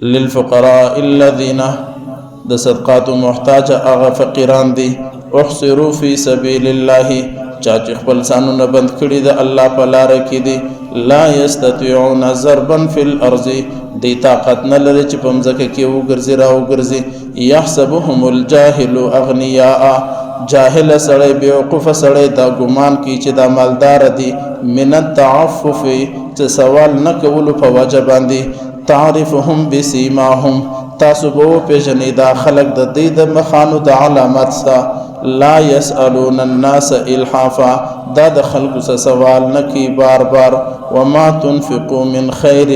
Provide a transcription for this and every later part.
للفقراء الذين د صدقات محتاج اغا فقیران دی احصروا فی سبیل الله چاچ خپل ځانونه بند کړي د الله په لار کې دي لا یستطيعون ضربا فی الارض دی طاقت نه لري چې په مځکه کې وګرځي را وګرځي یحسبهم الجاهل اغنیاء جاهل سړی بیوقوف سړی دا ګمان کوي چې دا مالدار دي من التعفف چې سوال نه کولو په وجه باندې تعرفهم بسیماهم تاسو به وپېژنئ دا خلک د دې د مخانو د علامات ستا لا يسألون الناس الحافا دا د خلکو څه سوال نه کوي بار بار وما تنفقوا من خیر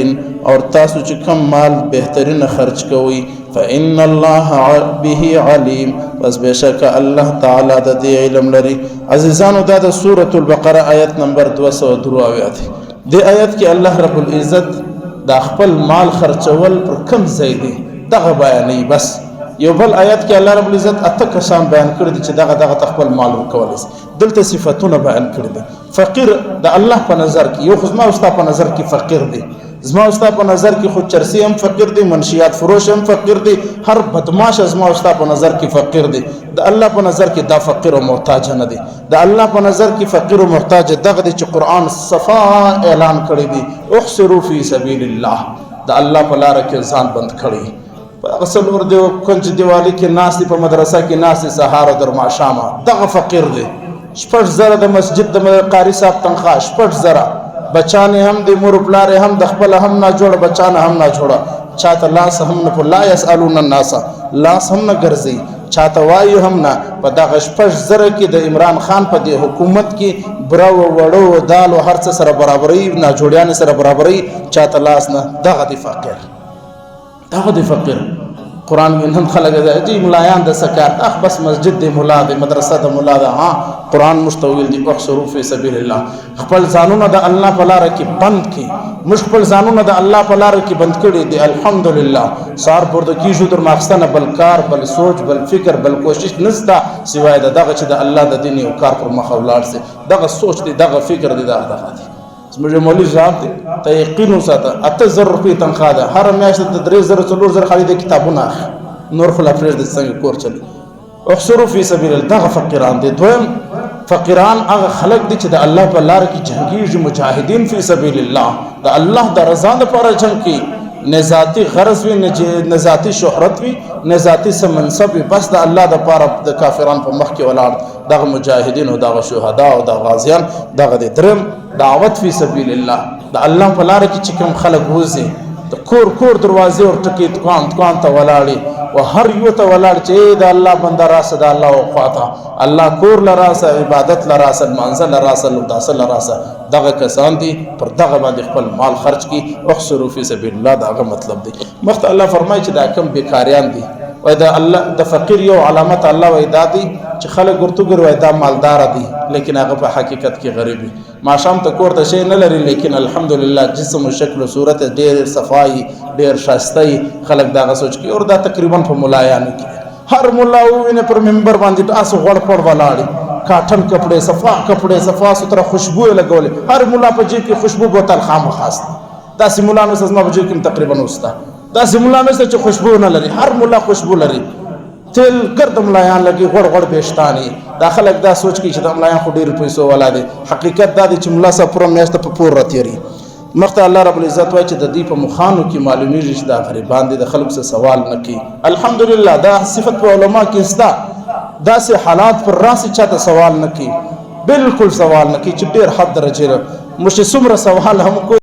اور تاسو چې کم مال بهترین خرج کوئ فإن الله به علیم بس بشک الله تعالی د دې علم لري. عزیزانو دا د سورة البقره آیت نمبر 203 دی آیت کې الله رب العزت دا خپل مال خرچول پر کم ځای دی دغه بیانې بس یو بل آیت کې الله رب العزت اته کسان بیان کړی دي چې دغه خپل مال ورکول دلته صفاتونه بیان کړی دي. فقیر د الله په نظر کې یو خدما او په نظر کې فقیر دی زما او په نظر کې خود چرسی هم فقیر دی منشیات فروش هم فقیر دی هر بدمعاش زما او په نظر کې فقیر دی د الله په نظر کې دا فقیر او محتاج نه دی د الله په نظر کې فقیر او محتاج دغه چې قرآن صفا اعلان کړی دی احصروا فی سبیل الله د الله په لار کې ځان بند کړی اصل ور دی کنج دیوالی کې ناس دی په مدرسه کې ناس دی سهار در ماښام دغه فقیر دی شپږ زره د مسجد د قاری صاحب تنخواه شپږ زره بچانه هم د مور پلار هم د خپل هم نه جوړ بچانه هم نه جوړه چاته لاس هم نه لا يسالون الناس لاس هم نه ګرځي چاته وایو هم نه په دغه شپږ زره کې د عمران خان په د حکومت کې براو وړو دال او هر څه سره برابرۍ نه جوړیان سره برابرۍ چاته لاس نه دغه دی فقیر دغه دی فقیر. قرآن کې نن خلک دي ملایان د سکار اخ بس مسجد د مولا د مدرسه د مولا ده ها قرآن مستویل دی احصروا فی سبیل الله خپل ځانونه د الله په لار کې بند کړي مش خپل ځانونه د الله په لار کې بند کړي دي الحمدلله سار پورته کیږو تر ماخستانه بل کار بل سوچ بل فکر بل کوشش نستا سوای دغه چې د الله د دین یو کار پر مخ ولاړ سي دغه سوچ دی دغه فکر دی دغه دی زموږ مولوی صاحب دی ته یقین وساته 8000 روپۍ تنخواه ده هر میاشت د 3000 4000 خالي د کتابونه نور خلا فرز د څنګه کور چلی احصروا فی سبیل الله دغه فقیران دي دویم فقیران هغه خلق دي چې د الله په لار کې جنگیږي مجاهدین فی سبیل الله د الله د رضا لپاره جنگ کوي نه ذاتی غرض وي نه ذاتی شهرت وي نه ذاتی منصب وي بس د الله د لپاره د کافرانو په مخ کې ولاړ دغه مجاهدین او دغه شهدا او دغه غازیان دغه درم دعوت فی سبیل الله د الله په لار کې چې کوم خلک وځي د کور کور دروازې ور ټکي توان ته ولاړي او هر یو ته ولاړ چې د الله بنده راسه د الله او خواته الله کور لراسه عبادت لراسه منزل لراسه لداسه لراسه دغه کسان دي پر دغه باندې خپل مال خرج کی احصروا فی سبیل الله دغه مطلب دی مخت الله فرمایي چې دا کم بیکاریان دي و دا الله د فقیر یو علامت الله وای دادی چې خلک ورته ګروي دا مالدار دي لیکن هغه په حقیقت کې غریب دي ماشام ته کور ته شي نه لري لیکن الحمدلله جسم او شکل او صورت ډېر صفای ډېر شایسته خلک دا سوچ کی اور دا تقریبا په مولایانو کې هر مولا وینه پر منبر باندې تاسو غړ پړ ولاړي کاټن کپڑے صفا ستره خوشبو لګول هر مولا په جیب کې خوشبو بوتل خامخاست دا سیمولانو سزما په جیب کې تقریبا وستا دا سیمولانو چې خوشبو نه لري هر مولا خوشبو لري تل ګرد ملایان لګي غړ بهشتاني دا خلک دا سوچ کی چې د ملایان خو ډیر پیسو والا دي حقیقت دا دی چې ملا صاحب پر میاشت په پور راتيري مخته الله رب العزت وایي چې د دې په مخانو کې معلومیږي چې دا غریبان دي د خلکو څخه سوال نه کوي الحمدلله دا صفت په علما کې استا دا سه حالات پر راسي چاته سوال نه کوي بالکل سوال نه کوي چې ډیر حد درجه مشه سمره سوال هم